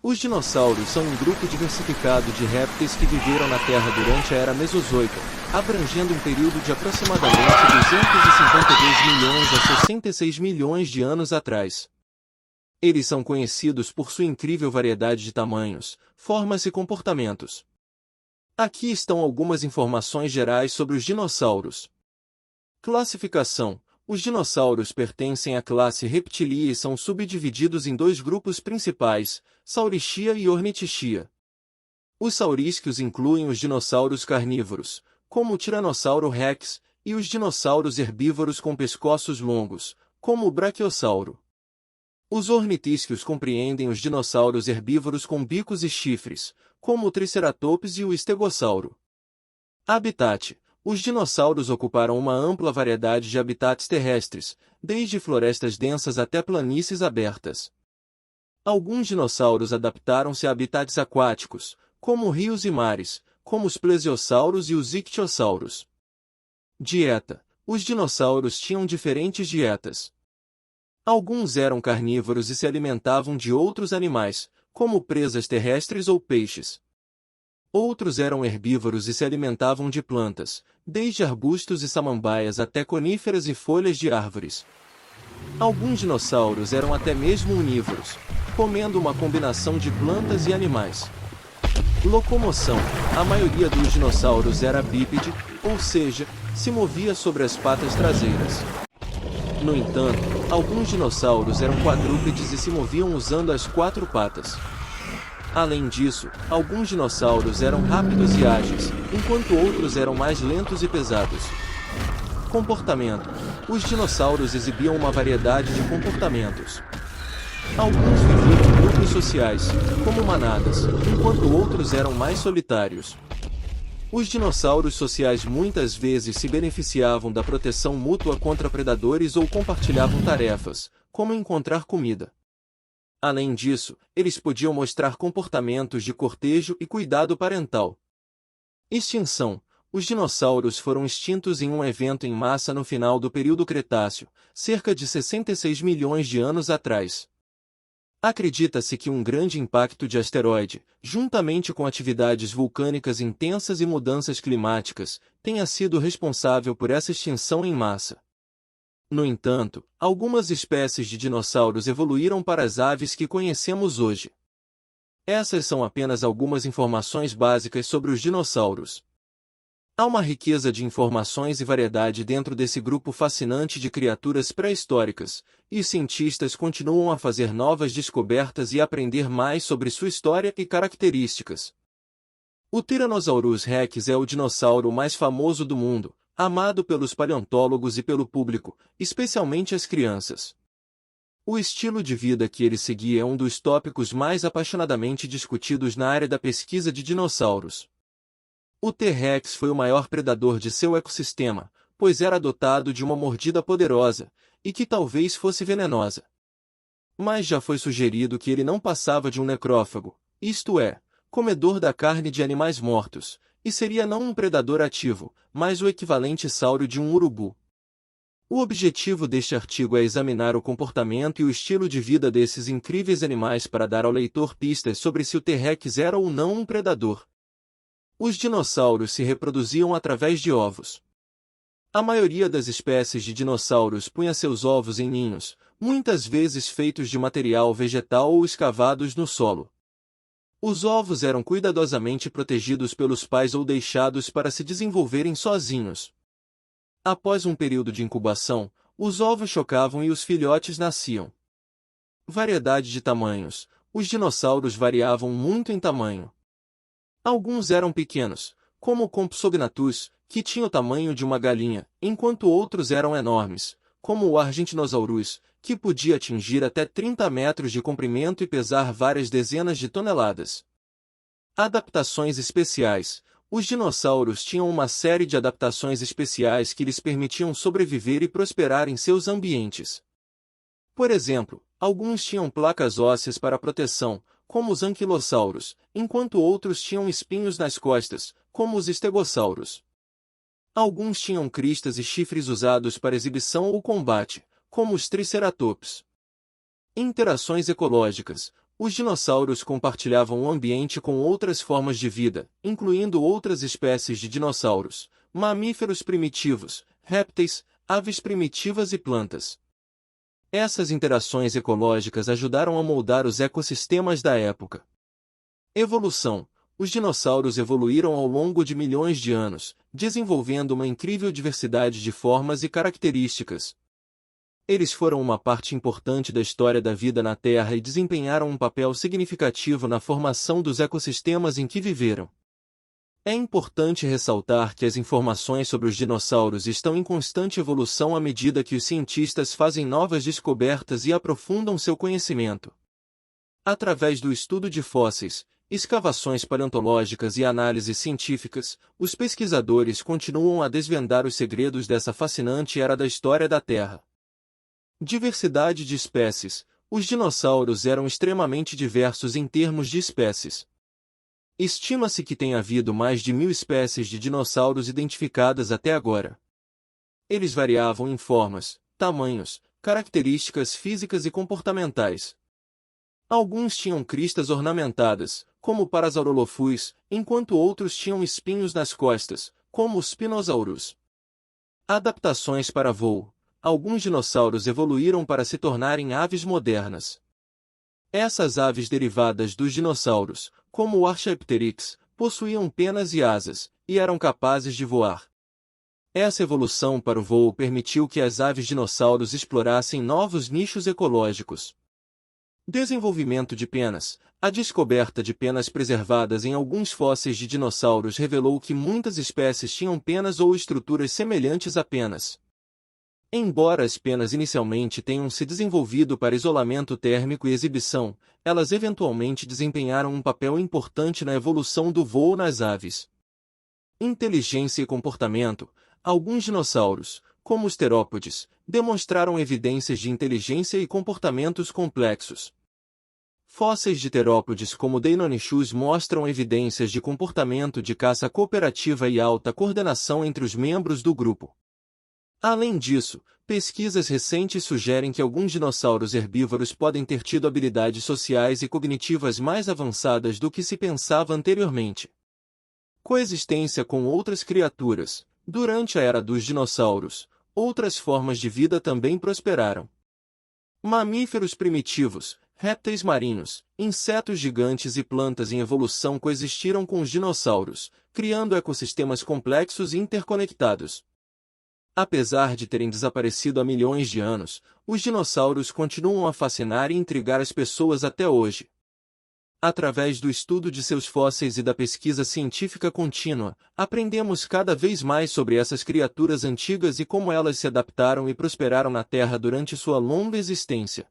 Os dinossauros são um grupo diversificado de répteis que viveram na Terra durante a Era Mesozoica, abrangendo um período de aproximadamente 252 milhões a 66 milhões de anos atrás. Eles são conhecidos por sua incrível variedade de tamanhos, formas e comportamentos. Aqui estão algumas informações gerais sobre os dinossauros. Classificação: os dinossauros pertencem à classe Reptilia e são subdivididos em dois grupos principais, Saurischia e Ornithischia. Os saurísquios incluem os dinossauros carnívoros, como o Tiranossauro Rex, e os dinossauros herbívoros com pescoços longos, como o Brachiosauro. Os ornitísquios compreendem os dinossauros herbívoros com bicos e chifres, como o Triceratops e o Estegossauro. Habitat: os dinossauros ocuparam uma ampla variedade de habitats terrestres, desde florestas densas até planícies abertas. Alguns dinossauros adaptaram-se a habitats aquáticos, como rios e mares, como os plesiosauros e os ictiossauros. Dieta: os dinossauros tinham diferentes dietas. Alguns eram carnívoros e se alimentavam de outros animais, como presas terrestres ou peixes. Outros eram herbívoros e se alimentavam de plantas, desde arbustos e samambaias até coníferas e folhas de árvores. Alguns dinossauros eram até mesmo onívoros, comendo uma combinação de plantas e animais. Locomoção: a maioria dos dinossauros era bípede, ou seja, se movia sobre as patas traseiras. No entanto, alguns dinossauros eram quadrúpedes e se moviam usando as quatro patas. Além disso, alguns dinossauros eram rápidos e ágeis, enquanto outros eram mais lentos e pesados. Comportamento: os dinossauros exibiam uma variedade de comportamentos. Alguns viviam em grupos sociais, como manadas, enquanto outros eram mais solitários. Os dinossauros sociais muitas vezes se beneficiavam da proteção mútua contra predadores ou compartilhavam tarefas, como encontrar comida. Além disso, eles podiam mostrar comportamentos de cortejo e cuidado parental. Extinção: os dinossauros foram extintos em um evento em massa no final do período Cretáceo, cerca de 66 milhões de anos atrás. Acredita-se que um grande impacto de asteroide, juntamente com atividades vulcânicas intensas e mudanças climáticas, tenha sido responsável por essa extinção em massa. No entanto, algumas espécies de dinossauros evoluíram para as aves que conhecemos hoje. Essas são apenas algumas informações básicas sobre os dinossauros. Há uma riqueza de informações e variedade dentro desse grupo fascinante de criaturas pré-históricas, e os cientistas continuam a fazer novas descobertas e aprender mais sobre sua história e características. O Tyrannosaurus Rex é o dinossauro mais famoso do mundo, amado pelos paleontólogos e pelo público, especialmente as crianças. O estilo de vida que ele seguia é um dos tópicos mais apaixonadamente discutidos na área da pesquisa de dinossauros. O T-Rex foi o maior predador de seu ecossistema, pois era dotado de uma mordida poderosa, e que talvez fosse venenosa. Mas já foi sugerido que ele não passava de um necrófago, isto é, comedor da carne de animais mortos, e seria não um predador ativo, mas o equivalente sáureo de um urubu. O objetivo deste artigo é examinar o comportamento e o estilo de vida desses incríveis animais para dar ao leitor pistas sobre se o T-Rex era ou não um predador. Os dinossauros se reproduziam através de ovos. A maioria das espécies de dinossauros punha seus ovos em ninhos, muitas vezes feitos de material vegetal ou escavados no solo. Os ovos eram cuidadosamente protegidos pelos pais ou deixados para se desenvolverem sozinhos. Após um período de incubação, os ovos chocavam e os filhotes nasciam. Variedade de tamanhos: os dinossauros variavam muito em tamanho. Alguns eram pequenos, como o Compsognathus, que tinha o tamanho de uma galinha, enquanto outros eram enormes, como o Argentinosaurus, que podia atingir até 30 metros de comprimento e pesar várias dezenas de toneladas. Adaptações especiais: os dinossauros tinham uma série de adaptações especiais que lhes permitiam sobreviver e prosperar em seus ambientes. Por exemplo, alguns tinham placas ósseas para proteção, como os anquilossauros, enquanto outros tinham espinhos nas costas, como os estegossauros. Alguns tinham cristas e chifres usados para exibição ou combate, como os triceratops. Interações ecológicas: Os dinossauros compartilhavam o ambiente com outras formas de vida, incluindo outras espécies de dinossauros, mamíferos primitivos, répteis, aves primitivas e plantas. Essas interações ecológicas ajudaram a moldar os ecossistemas da época. Evolução. Os dinossauros evoluíram ao longo de milhões de anos, desenvolvendo uma incrível diversidade de formas e características. Eles foram uma parte importante da história da vida na Terra e desempenharam um papel significativo na formação dos ecossistemas em que viveram. É importante ressaltar que as informações sobre os dinossauros estão em constante evolução à medida que os cientistas fazem novas descobertas e aprofundam seu conhecimento. Através do estudo de fósseis, escavações paleontológicas e análises científicas, os pesquisadores continuam a desvendar os segredos dessa fascinante era da história da Terra. Diversidade de espécies. Os dinossauros eram extremamente diversos em termos de espécies. Estima-se que tenha havido mais de 1000 espécies de dinossauros identificadas até agora. Eles variavam em formas, tamanhos, características físicas e comportamentais. Alguns tinham cristas ornamentadas, como o Parasaurolophus, enquanto outros tinham espinhos nas costas, como os Spinosaurus. Adaptações para voo. Alguns dinossauros evoluíram para se tornarem aves modernas. Essas aves derivadas dos dinossauros, como o Archaeopteryx, possuíam penas e asas, e eram capazes de voar. Essa evolução para o voo permitiu que as aves dinossauros explorassem novos nichos ecológicos. Desenvolvimento de penas. A descoberta de penas preservadas em alguns fósseis de dinossauros revelou que muitas espécies tinham penas ou estruturas semelhantes a penas. Embora as penas inicialmente tenham se desenvolvido para isolamento térmico e exibição, elas eventualmente desempenharam um papel importante na evolução do voo nas aves. Inteligência e comportamento. Alguns dinossauros, como os terópodes, demonstraram evidências de inteligência e comportamentos complexos. Fósseis de terópodes como Deinonychus mostram evidências de comportamento de caça cooperativa e alta coordenação entre os membros do grupo. Além disso, pesquisas recentes sugerem que alguns dinossauros herbívoros podem ter tido habilidades sociais e cognitivas mais avançadas do que se pensava anteriormente. Coexistência com outras criaturas. Durante a era dos dinossauros, outras formas de vida também prosperaram. Mamíferos primitivos, répteis marinhos, insetos gigantes e plantas em evolução coexistiram com os dinossauros, criando ecossistemas complexos e interconectados. Apesar de terem desaparecido há milhões de anos, os dinossauros continuam a fascinar e intrigar as pessoas até hoje. Através do estudo de seus fósseis e da pesquisa científica contínua, aprendemos cada vez mais sobre essas criaturas antigas e como elas se adaptaram e prosperaram na Terra durante sua longa existência.